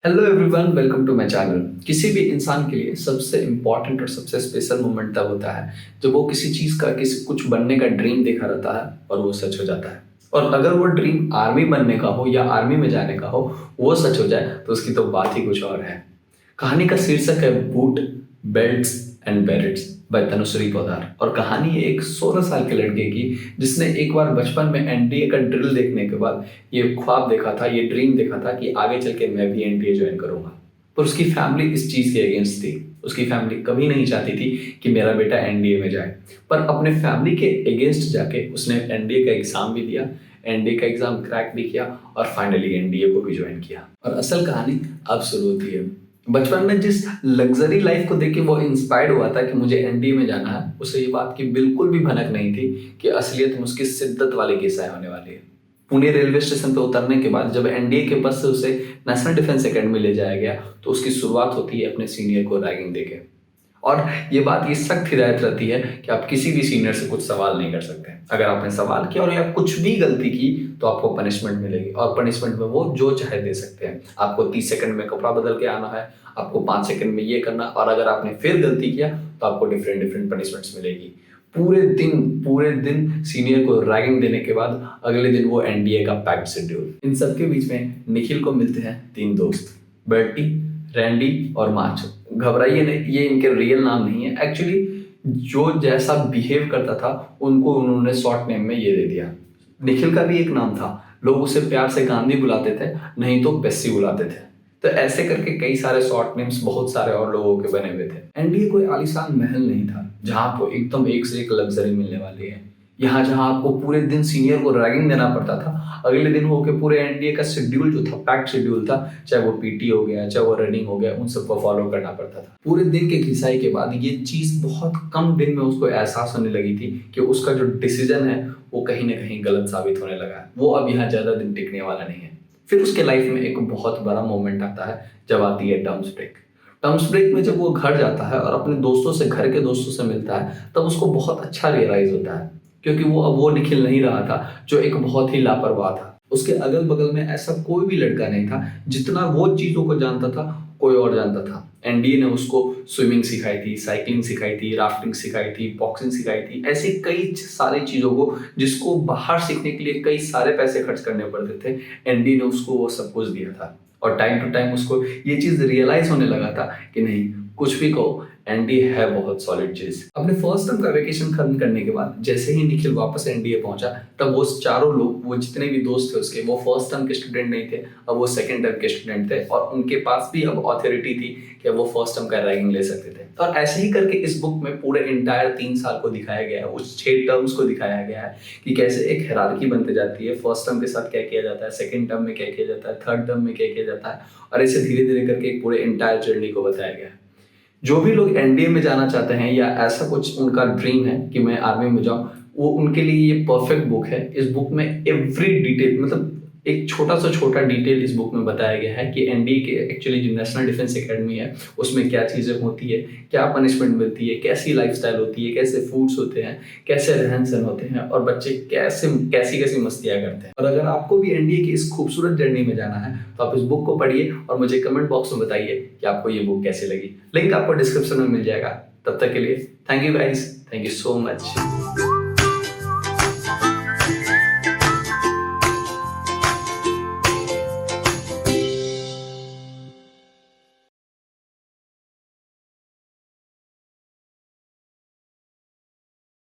Hello everyone, welcome to my channel. किसी भी इंसान के लिए सबसे इम्पोर्टेंट और सबसे स्पेशल मोमेंट तब होता है जब वो किसी चीज़ का किसी कुछ बनने का ड्रीम देखा रहता है और वो सच हो जाता है। और अगर वो ड्रीम आर्मी बनने का हो या आर्मी में जाने का हो, वो सच हो जाए तो उसकी तो बात ही कुछ और है। कहानी का शीर्षक है boot, belts and berets by Tanushree Poddar. और कहानी है एक 16 साल के लड़के की जिसने एक बार बचपन में एनडीए का ड्रिल देखने के बाद ये ख्वाब देखा था, ये ड्रीम देखा था कि आगे चल के मैं भी एनडीए ज्वाइन करूंगा। पर उसकी फैमिली इस चीज़ के अगेंस्ट थी। उसकी फैमिली कभी नहीं चाहती थी कि मेरा बेटा एनडीए में जाए। पर अपने फैमिली के अगेंस्ट जाके उसने एनडीए का एग्ज़ाम भी दिया, एनडीए का एग्ज़ाम क्रैक भी किया और फाइनली एनडीए को भी ज्वाइन किया। और असल कहानी अब शुरू होती है। बचपन में जिस लग्जरी लाइफ को देख के वो इंस्पायर्ड हुआ था कि मुझे एनडीए में जाना है, उसे ये बात की बिल्कुल भी भनक नहीं थी कि असलियत में उसकी शिद्दत वाली केसाएं होने वाली है। पुणे रेलवे स्टेशन पर उतरने के बाद जब एनडीए के बस से उसे नेशनल डिफेंस एकेडमी ले जाया गया तो उसकी शुरुआत होती है अपने सीनियर को रैगिंग देके। और ये बात की सख्त हिदायत रहती है कि आप किसी भी सीनियर से कुछ सवाल नहीं कर सकते। अगर आपने सवाल किया और या कुछ भी गलती की तो आपको पनिशमेंट मिलेगी, और पनिशमेंट में वो जो चाहे दे सकते हैं। आपको 30 सेकंड में कपड़ा बदल के आना है, आपको 5 सेकंड में ये करना, और अगर आपने फिर गलती किया तो आपको डिफरेंट डिफरेंट पनिशमेंट्स मिलेगी। पूरे दिन सीनियर को रैगिंग देने के बाद अगले दिन वो एनडीए का पैक्ड शेड्यूल। इन सबके बीच में निखिल को मिलते हैं 3 दोस्त, बर्टी, रैंडी और मार्च। घबराइए नहीं, ये इनके रियल नाम नहीं है। एक्चुअली जो जैसा बिहेव करता था उनको उन्होंने शॉर्ट नेम में ये दे दिया। निखिल का भी एक नाम था, लोग उसे प्यार से गांधी बुलाते थे, नहीं तो पेस्सी बुलाते थे। तो ऐसे करके कई सारे शॉर्ट नेम्स बहुत सारे और लोगों के बने हुए थे। एनडीए कोई आलीशान महल नहीं था जहां आपको एकदम एक से एक लग्जरी मिलने वाली है। यहाँ जहां आपको पूरे दिन सीनियर को रैगिंग देना पड़ता था, अगले दिन होके पूरे एनडीए का शेड्यूल जो था, पैक्ड शेड्यूल था, चाहे वो पीटी हो गया, चाहे वो रनिंग हो गया, उन सबको फॉलो करना पड़ता था। पूरे दिन के घिसाई के बाद ये चीज बहुत कम दिन में उसको एहसास होने लगी थी कि उसका जो डिसीजन है वो कहीं ना कहीं गलत साबित होने लगा है। वो अब यहाँ ज्यादा दिन टिकने वाला नहीं है। फिर उसके लाइफ में एक बहुत बड़ा मोमेंट आता है जब आती है टर्म्स ब्रेक। टर्म्स ब्रेक में जब वो घर जाता है और अपने दोस्तों से, घर के दोस्तों से मिलता है, तब उसको बहुत अच्छा रियलाइज होता है, क्योंकि वो अब वो निखिल नहीं रहा था जो एक बहुत ही लापरवाह था। उसके अगल बगल में ऐसा कोई भी लड़का नहीं था जितना वो चीजों को जानता था, कोई और जानता था। एनडीए ने उसको स्विमिंग सिखाई थी, साइकिलिंग सिखाई थी, राफ्टिंग सिखाई थी, बॉक्सिंग सिखाई थी, ऐसी कई सारी चीजों को जिसको बाहर सीखने के लिए कई सारे पैसे खर्च करने पड़ते थे, एनडीए ने उसको वो सब कुछ दिया था। और टाइम टू टाइम उसको ये चीज रियलाइज होने लगा था कि नहीं, कुछ भी कहो, एनडीए है बहुत सॉलिड चीज। अपने फर्स्ट टर्म का वेकेशन खत्म करने के बाद जैसे ही निखिल वापस एनडीए पहुंचा, तब वो चारों लोग, वो जितने भी दोस्त थे उसके, वो फर्स्ट टर्म के स्टूडेंट नहीं थे, अब वो सेकंड टर्म के स्टूडेंट थे, और उनके पास भी अब अथॉरिटी थी कि वो फर्स्ट टर्म का रैगिंग ले सकते थे। और ऐसे ही करके इस बुक में पूरे इंटायर 3 साल को दिखाया गया है, उस 6 टर्म्स को दिखाया गया है कि कैसे एक हायरार्की बनती जाती है। फर्स्ट टर्म के साथ क्या किया जाता है, सेकंड टर्म में क्या किया जाता है, थर्ड टर्म में क्या किया जाता है, और ऐसे धीरे धीरे करके एक पूरे इंटायर जर्नी को बताया गया है। जो भी लोग एनडीए में जाना चाहते हैं या ऐसा कुछ उनका ड्रीम है कि मैं आर्मी में जाऊं, वो उनके लिए ये परफेक्ट बुक है। इस बुक में एवरी डिटेल, मतलब एक छोटा सा छोटा डिटेल इस बुक में बताया गया है कि एनडीए के एक्चुअली जो नेशनल डिफेंस एकेडमी है उसमें क्या चीज़ें होती है, क्या पनिशमेंट मिलती है, कैसी लाइफस्टाइल होती है, कैसे फूड्स होते हैं, कैसे रहन सहन होते हैं, और बच्चे कैसे कैसी कैसी मस्तियाँ करते हैं। और अगर आपको भी एनडीए की इस खूबसूरत जर्नी में जाना है तो आप इस बुक को पढ़िए और मुझे कमेंट बॉक्स में बताइए कि आपको ये बुक कैसी लगी। लिंक आपको डिस्क्रिप्शन में मिल जाएगा। तब तक के लिए thank you guys, thank you so much.